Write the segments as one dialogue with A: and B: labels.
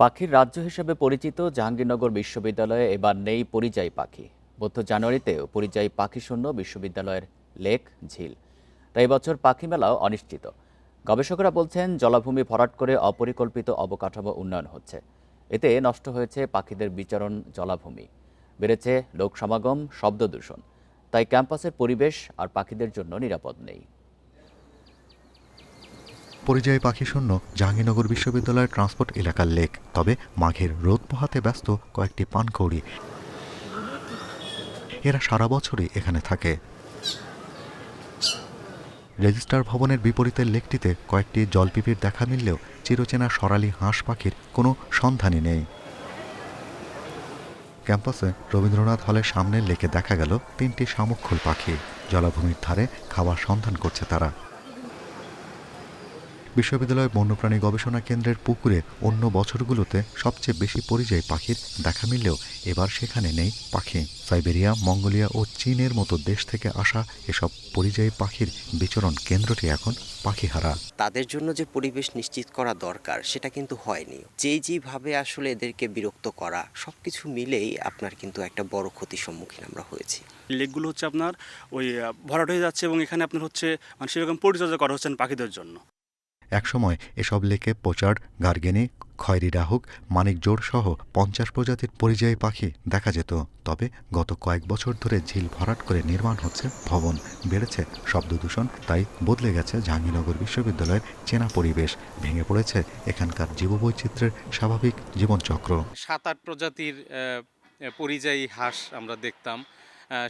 A: পাখির রাজ্য হিসেবে পরিচিত জাহাঙ্গীরনগর বিশ্ববিদ্যালয়ে এবার নেই পরিযায়ী পাখি। গত জানুয়ারিতেও পরিযায়ী পাখি শূন্য বিশ্ববিদ্যালয়ের লেক ঝিল। তাই এবছর পাখি মেলাও অনিশ্চিত। গবেষকরা বলছেন জলাভূমি ভরাট করে অপরিকল্পিত অবকাঠামো উন্নয়ন হচ্ছে। এতে নষ্ট হয়েছে পাখিদের বিচরণ জলাভূমি, বেড়েছে লোক সমাগম, শব্দ দূষণ। তাই ক্যাম্পাসের পরিবেশ আর পাখিদের জন্য নিরাপদ নেই।
B: পরিযায়ী পাখি শূন্য জাহাঙ্গীরনগর বিশ্ববিদ্যালয়ের ট্রান্সপোর্ট এলাকার লেক। তবে মাঘের রোদ পোহাতে ব্যস্ত কয়েকটি পানকৌড়ি। এরা সারা বছরই এখানে থাকে। রেজিস্ট্রার ভবনের বিপরীতের লেকটিতে কয়েকটি জলপিপির দেখা মিললেও চিরচেনা সরালি হাঁস পাখির কোনো সন্ধানই নেই। ক্যাম্পাসে রবীন্দ্রনাথ হলের সামনের লেকে দেখা গেল 3টি শামুকখোল পাখি। জলাভূমির ধারে খাবার সন্ধান করছে তারা। বিশ্ববিদ্যালয় বন্যপ্রাণী গবেষণা কেন্দ্রের পুকুরে অন্য বছরগুলোতে সবচেয়ে বেশি পরিযায়ী পাখির দেখা মিললেও এবার সেখানে নেই পাখি। সাইবেরিয়া, মঙ্গোলিয়া ও চীনের মতো দেশ থেকে আসা এসব পরিযায়ী পাখির বিচরণ কেন্দ্রটি এখন পাখিহারা।
C: তাদের জন্য যে পরিবেশ নিশ্চিত করা দরকার সেটা কিন্তু হয়নি। যেভাবে আসলে এদেরকে বিরক্ত করা, সবকিছু মিলেই আপনার কিন্তু একটা বড় ক্ষতির সম্মুখীন আমরা হয়েছি।
D: লেকগুলো হচ্ছে আপনার ওই ভরাট হয়ে যাচ্ছে এবং এখানে আপনার হচ্ছে মানে সেরকম পরিচর্যা করা হচ্ছে পাখিদের জন্য।
B: একসময় এসব লেকে পোচার্ড, গার্গেনি, খয়েরি ডাহুক, মানিকজোড় সহ 50 প্রজাতির পরিযায়ী পাখি দেখা যেত। তবে গত কয়েক বছর ধরে ঝিল ভরাট করে নির্মাণ হচ্ছে ভবন, বেড়েছে শব্দ দূষণ। তাই বদলে গেছে জাহাঙ্গীরনগর বিশ্ববিদ্যালয়ের চেনা পরিবেশ, ভেঙে পড়েছে এখানকার জীববৈচিত্র্যের স্বাভাবিক জীবনচক্র।
E: 7-8 প্রজাতির পরিযায়ী হাঁস আমরা দেখতাম।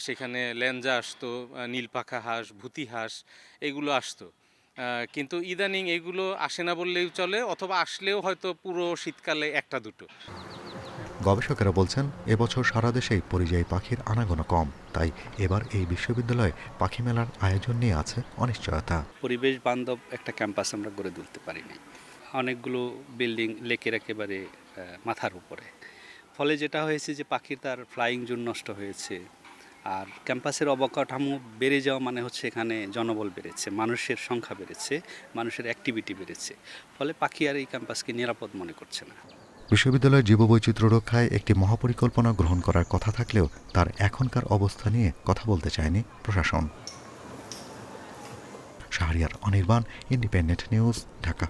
E: সেখানে ল্যাঞ্জা আসতো, নীলপাখা হাঁস, ভুতি হাঁস এগুলো আসতো। কিন্তু ইদানিং এগুলো আসে না বললেই চলে, অথবা আসলেও হয়তো পুরো শীতকালে একটা দুটো।
B: গবেষকেরা বলছেন এবছর সারা দেশেই পরিযায়ী পাখির আনাগোনা কম। তাই এবার এই বিশ্ববিদ্যালয়ে পাখি মেলার আয়োজন নিয়ে আছে অনিশ্চয়তা।
F: পরিবেশ বান্ধব একটা ক্যাম্পাস আমরা গড়ে তুলতে পারিনি। অনেকগুলো বিল্ডিং লেকের একেবারে মাথার উপরে, ফলে যেটা হয়েছে যে পাখির তার ফ্লাইং জোন নষ্ট হয়েছে। আর ক্যাম্পাসের অবকাঠামো বেড়ে যাওয়া মানে হচ্ছে এখানে জনবল বেড়েছে, মানুষের সংখ্যা বেড়েছে, মানুষের অ্যাক্টিভিটি বেড়েছে, ফলে পাখি আর এই ক্যাম্পাসকে নিরাপদ মনে করছে না।
B: বিশ্ববিদ্যালয়ের জীববৈচিত্র্য রক্ষায় একটি মহাপরিকল্পনা গ্রহণ করার কথা থাকলেও তার এখনকার অবস্থা নিয়ে কথা বলতে চায়নি প্রশাসন। Shahriar Anirban, independent news, Dhaka.